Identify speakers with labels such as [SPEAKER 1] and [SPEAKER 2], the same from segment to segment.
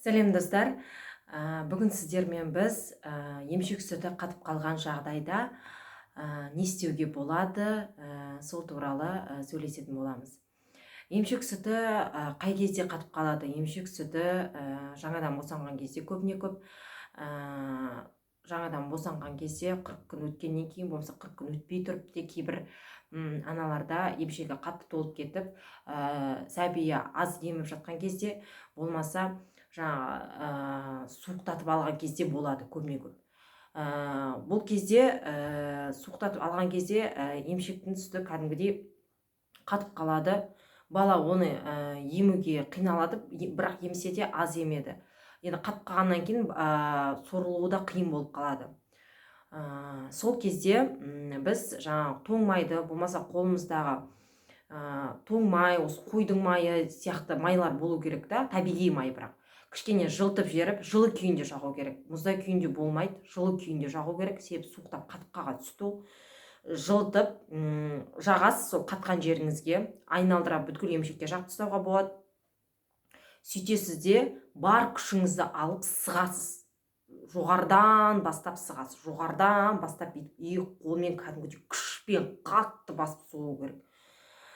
[SPEAKER 1] Сәлем достар. Бүгін сіздермен біз емшек сүті қатып қалған жағдайда не істеуге болады, сол туралы сөйлесетін боламыз. Емшек сүті қай кезде қатып қалады? Емшек сүті жаңадан босанған кезде көбіне көп, жаңадан босанған кезде 40 күн өткеннен кейін, болмаса 40 күн өтпей тұрып те кейбір аналарда емшегі қатты толып кетіп, сәбиі аз еміп жатқан кезде, болмаса жаңа суықтатып алған кезде болады көбіне көп. Бұл кезде суықтатып алған кезде емшектің сүті кәдімгідей қатып қалады. Бала оны емуге қиналады, бірақ емсе де аз емеді. Енді қатып қалғаннан кейін сорылуы да қиын болып қалады. Сол кезде біз жаңа тоң майды, болмаса қолымыздағы тоң май, осы қойдың майы сияқты майлар болу керек та, табиғи май, бірақ кішкене жылтып жеріп, жылы күйінде жағу керек. Мұздай күйінде болмайды, жылы күйінде жағу керек. Себебі суықтап қатып қалған сүт ол. Жылтып жағасыз сол қатқан жеріңізге, айналдыра бүткіл емшекке жағып тастауға болады. Сөйтесіз де бар күшіңізді алып сығасыз. Жоғарыдан бастап сығасыз. Жоғарыдан бастап екі қолмен кәдімгідей күшпен қатты басып соғу керек.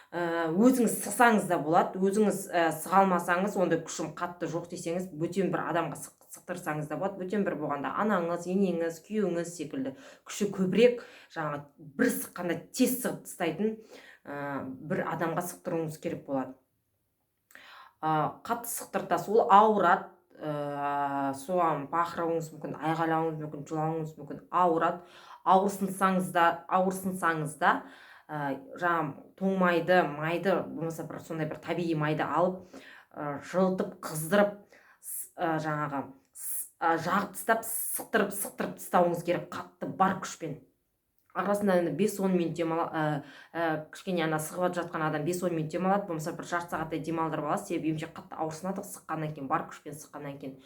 [SPEAKER 1] Өзіңіз сықсаңыз да болады, өзіңіз сыға алмасаңыз, онда күшім қатты жоқ десеңіз, бөтен бір адамға сықтырсаңыз да болады. Бөтен бір болғанда анаңыз, енеңіз, күйеуіңіз секілді күші көбірек, жаңағы бір сыққанда тез сығып тастайтын бір адамға сықтыруыңыз керек болады. Қатты сықтыртасыз, ол ауырады, соған бақырауыңыз мүмкін, айғайлауыңыз мүмкін, жылауыңыз мүмкін, ауырады. Ауырсынсаңыз да жаңа тоң майды, болмаса бір сондай бір табиғи майды алып, жылытып, қыздырып, жаңағы жағып тастап, сықтырып тастауыңыз керек қатты бар күшпен. Арасында 5-10 минут кішкене сығып жатқан адам 5-10 минут демалады, болмаса бір жарты сағаттай демалдырып аласыз, себебі емшек қатты ауырсынады, сыққаннан кейін, бар күшпен сыққаннан кейін.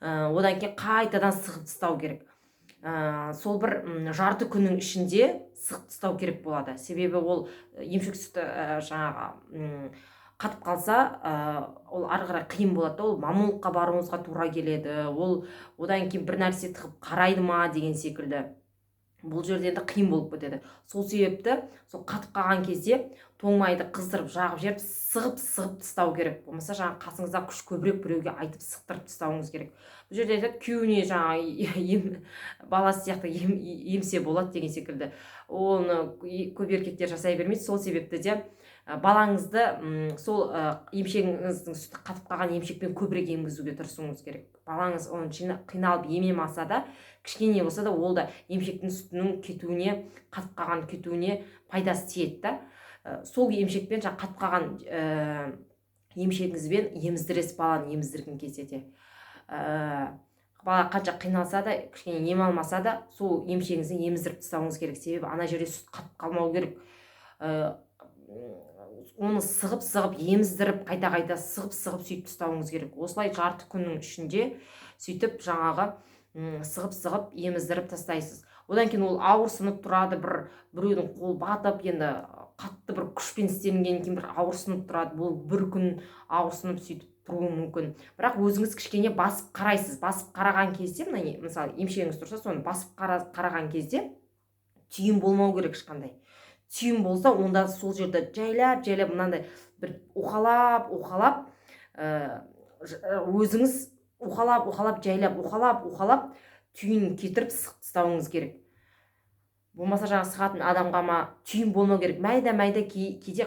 [SPEAKER 1] Одан кейін қайтадан сығып тастау керек. Сол бір жарты күннің ішінде сығып тастау керек болады. Себебі ол емшек сүті жаңағы қатып қалса, ол ары қарай қиын болады. Ол маммологқа баруыңызға тура келеді. Ол одан кейін бір нәрсе тығып қарайды ма деген секілді. Бұл жерде енді қиын болып кетеді. Сол себепті сол қатып қалған кезде тоң майды қыздырып, жағып жеріп, сығып тастау керек. Болмаса жаңа қасыңызда күш көбірек біреуге айтып сықтырып тастауыңыз керек. Бұл жерде айтады, күйеуіне жаңа баласы сияқты емсе болады деген секілді. Оны көп еркектер жасай бермейді. Сол себепті де балаңызды сол емшегіңіздің сүті қатып қалған емшекпен көбірек емгізуге тырысуыңыз керек. Балаңыз оны қиналып емемаса да, кішкене болса да, ол да емшектің сүтінің кетуіне, қатып қалған кетуіне пайдасы тиеді да. Сол емшекпен қатып қалған емшегіңізбен еміздіресіз, баланы еміздірген кезде де. Бала қанша қиналса да, кішкене ем алмаса да, сол емшегіңізді еміздіріп тастауыңыз керек. Себебі ана жерде сүт қатып қалмау керек. Оны сығып, еміздіріп, қайта сығып сөйтіп тастауыңыз керек. Осылай жарты күннің ішінде сөйтіп жаңағы сығып, еміздіріп тастайсыз. Одан кейін ол ауырсынып тұрады, біреудің қол батып, енді қатты бір күшпен істенгеннен кейін бір ауырсынып тұрады. Бұл бір күн ауырсынып сөйтіп тұруы мүмкін. Бірақ өзіңіз кішкене басып қарайсыз. Басып қараған кезде, мысалы емшегіңіз тұрса, соны басып қараған кезде түйін болмау керек ешқандай. Түйін болса, онда сол жерді жайлап, мынандай бір уқалап, өзіңіз уқалап, түйін кетіріп сығып тастауыңыз керек. Болмаса жаңа сығатын адамға ма түйін болмау керек. Майда кейде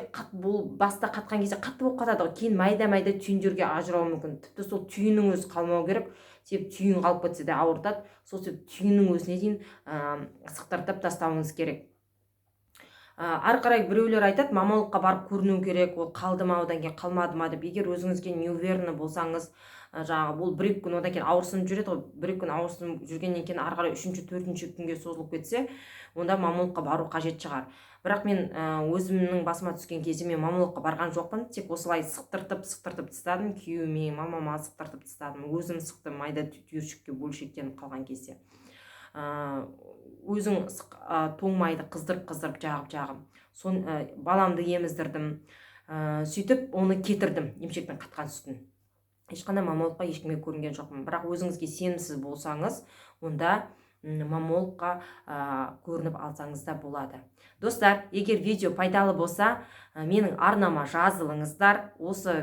[SPEAKER 1] баста қатқан кезде қатты болып қатады, кейін майда түйіндерге ажырауы мүмкін. Тіпті сол түйіннің өзі қалмау керек. Себебі түйін қалып кетсе де ауыртады. Сол себепті түйіннің өзіне дейін сықтыртып тастауыңыз керек. Ары қарай біреулер айтады, маммологқа барып көріну керек, ол қалды ма, одан кейін қалмады ма деп. Егер өзіңізге не уверены болсаңыз, жаңағы бұл 1-2 күн одан кейін ауырсынып жүреді ғой, 1-2 күн ауырсынып жүргеннен кейін ары қарай 3-4 күнге созылып кетсе, онда маммологқа бару қажет шығар. Бірақ мен өзімнің басыма түскен кезде мен маммологқа барған жоқпын, тек осылай сықтыртып тастадым, күйеуіме, мамама сықтыртып тастадым, өзім сықтым, майда түйіршікке бөлшектеніп қалған кезде. Өзің тоң майды қыздырып, жағып, баламды еміздірдім, сөйтіп оны кетірдім, емшектің қатқан сүтін. ешқандай мамологқа ешкімге көрінген жоқпын. Бірақ өзіңізге сенімсіз болсаңыз, онда мамологқа көрініп алсаңыз да болады. Достар, егер видео пайдалы болса, менің арнама жазылыңыздар, осы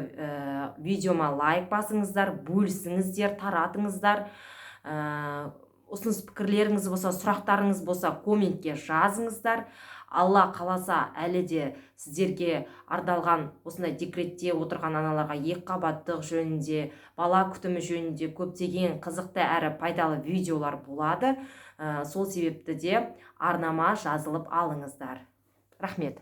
[SPEAKER 1] видеома лайк басыңыздар, бөлісіңіздер, таратыңыздар. Ұсыныс пікірлеріңіз болса, сұрақтарыңыз болса, комментке жазыңыздар. Алла қаласа, әлі де сіздерге арналған осындай декретте отырған аналарға екіқабаттық жөнінде, бала күтімі жөнінде көптеген қызықты әрі пайдалы видеолар болады. Сол себепті де арнама жазылып алыңыздар. Рахмет.